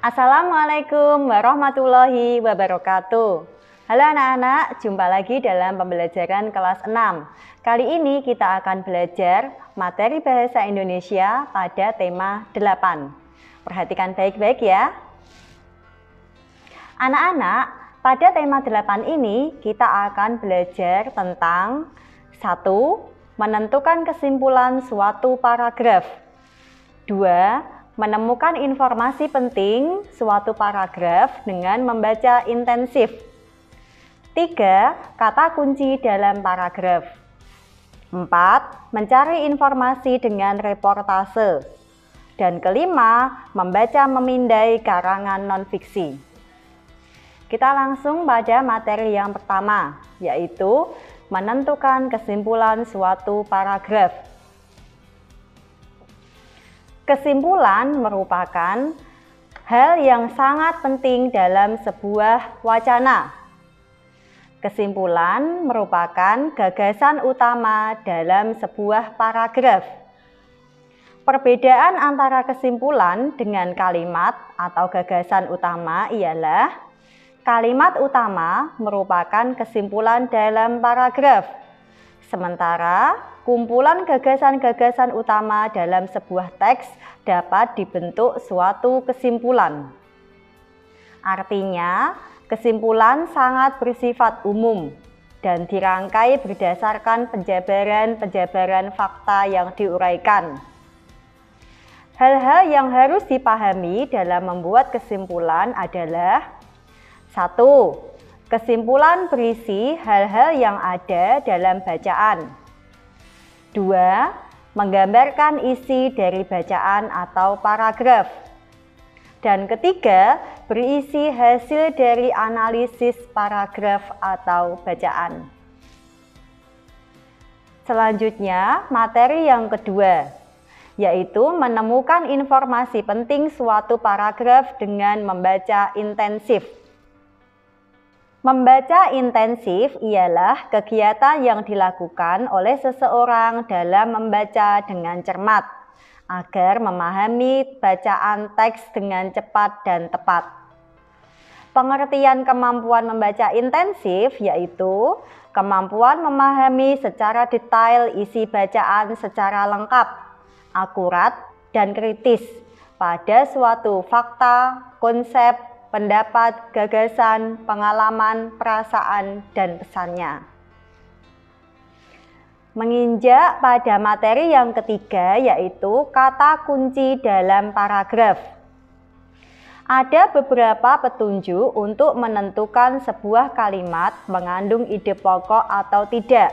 Assalamualaikum warahmatullahi wabarakatuh. Halo anak-anak, jumpa lagi dalam pembelajaran kelas 6. Kali ini kita akan belajar materi bahasa Indonesia pada tema 8. Perhatikan baik-baik ya. Anak-anak, pada tema 8 ini kita akan belajar tentang 1. Menentukan kesimpulan suatu paragraf. 2. Menemukan informasi penting suatu paragraf dengan membaca intensif. 3. Kata kunci dalam paragraf. 4. Mencari informasi dengan reportase. Dan kelima, membaca memindai karangan non-fiksi. Kita langsung pada materi yang pertama, yaitu menentukan kesimpulan suatu paragraf. Kesimpulan merupakan hal yang sangat penting dalam sebuah wacana. Kesimpulan merupakan gagasan utama dalam sebuah paragraf. Perbedaan antara kesimpulan dengan kalimat atau gagasan utama ialah kalimat utama merupakan kesimpulan dalam paragraf, sementara kumpulan gagasan-gagasan utama dalam sebuah teks dapat dibentuk suatu kesimpulan. Artinya, kesimpulan sangat bersifat umum dan dirangkai berdasarkan penjabaran-penjabaran fakta yang diuraikan. Hal-hal yang harus dipahami dalam membuat kesimpulan adalah 1. Kesimpulan berisi hal-hal yang ada dalam bacaan. 2. Menggambarkan isi dari bacaan atau paragraf. Dan ketiga, berisi hasil dari analisis paragraf atau bacaan. Selanjutnya, materi yang kedua, yaitu menemukan informasi penting suatu paragraf dengan membaca intensif. Membaca intensif ialah kegiatan yang dilakukan oleh seseorang dalam membaca dengan cermat, agar memahami bacaan teks dengan cepat dan tepat. Pengertian kemampuan membaca intensif yaitu kemampuan memahami secara detail isi bacaan secara lengkap, akurat, dan kritis pada suatu fakta, konsep, pendapat, gagasan, pengalaman, perasaan, dan pesannya. Menginjak pada materi yang ketiga, yaitu kata kunci dalam paragraf. Ada beberapa petunjuk untuk menentukan sebuah kalimat mengandung ide pokok atau tidak.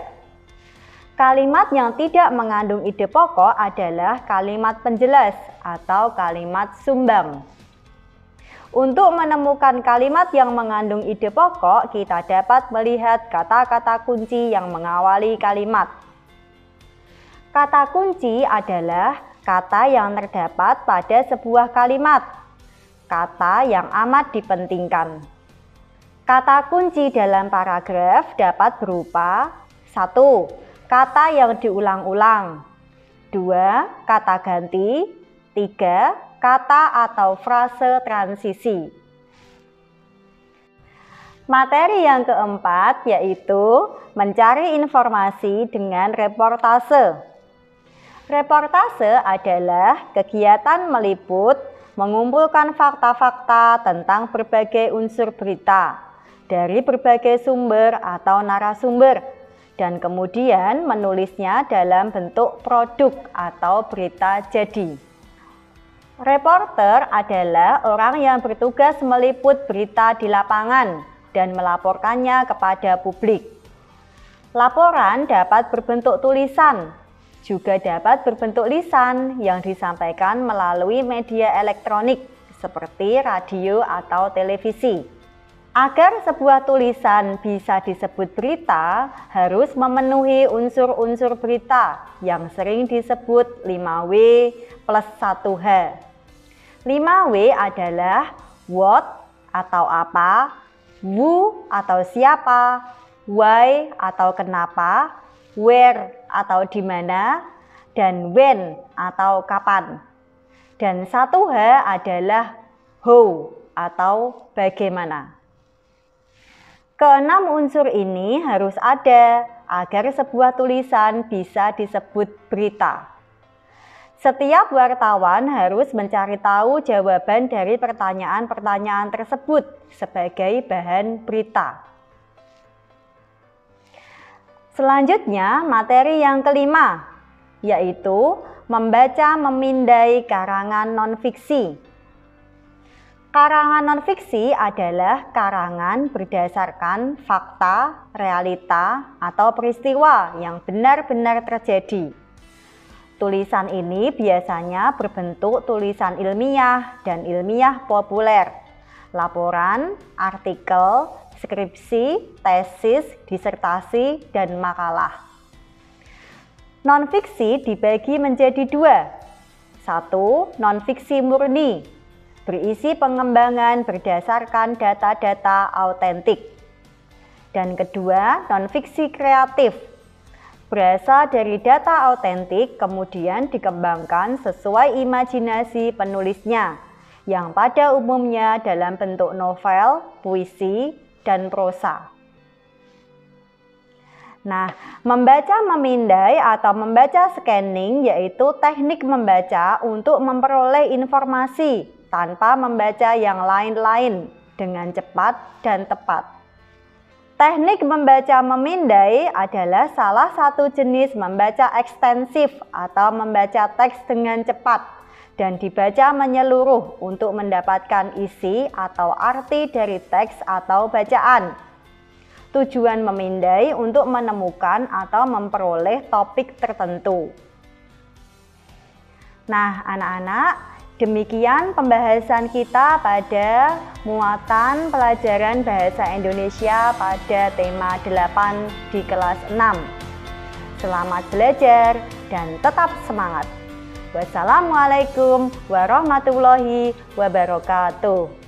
Kalimat yang tidak mengandung ide pokok adalah kalimat penjelas atau kalimat sumbang. Untuk menemukan kalimat yang mengandung ide pokok, kita dapat melihat kata-kata kunci yang mengawali kalimat. Kata kunci adalah kata yang terdapat pada sebuah kalimat, kata yang amat dipentingkan. Kata kunci dalam paragraf dapat berupa 1. Kata yang diulang-ulang. 2. Kata ganti. 3. Kata atau frase transisi. Materi yang keempat yaitu mencari informasi dengan reportase. Reportase adalah kegiatan meliput, mengumpulkan fakta-fakta tentang berbagai unsur berita dari berbagai sumber atau narasumber dan kemudian menulisnya dalam bentuk produk atau berita jadi. Reporter adalah orang yang bertugas meliput berita di lapangan dan melaporkannya kepada publik. Laporan dapat berbentuk tulisan, juga dapat berbentuk lisan yang disampaikan melalui media elektronik seperti radio atau televisi. Agar sebuah tulisan bisa disebut berita, harus memenuhi unsur-unsur berita yang sering disebut 5W plus 1H. 5W adalah what atau apa, who atau siapa, why atau kenapa, where atau di mana, dan when atau kapan. Dan 1H adalah how atau bagaimana. Keenam unsur ini harus ada agar sebuah tulisan bisa disebut berita. Setiap wartawan harus mencari tahu jawaban dari pertanyaan-pertanyaan tersebut sebagai bahan berita. Selanjutnya, materi yang kelima, yaitu membaca memindai karangan non-fiksi. Karangan non-fiksi adalah karangan berdasarkan fakta, realita, atau peristiwa yang benar-benar terjadi. Tulisan ini biasanya berbentuk tulisan ilmiah dan ilmiah populer, laporan, artikel, skripsi, tesis, disertasi, dan makalah. Non-fiksi dibagi menjadi dua. Satu, non-fiksi murni, berisi pengembangan berdasarkan data-data autentik. Dan kedua, non-fiksi kreatif, berasal dari data autentik kemudian dikembangkan sesuai imajinasi penulisnya, yang pada umumnya dalam bentuk novel, puisi, dan prosa. Nah, membaca memindai atau membaca scanning yaitu teknik membaca untuk memperoleh informasi tanpa membaca yang lain-lain dengan cepat dan tepat. Teknik membaca memindai adalah salah satu jenis membaca ekstensif atau membaca teks dengan cepat dan dibaca menyeluruh untuk mendapatkan isi atau arti dari teks atau bacaan. Tujuan memindai untuk menemukan atau memperoleh topik tertentu. Nah, anak-anak, demikian pembahasan kita pada muatan pelajaran bahasa Indonesia pada tema 8 di kelas 6. Selamat belajar dan tetap semangat. Wassalamualaikum warahmatullahi wabarakatuh.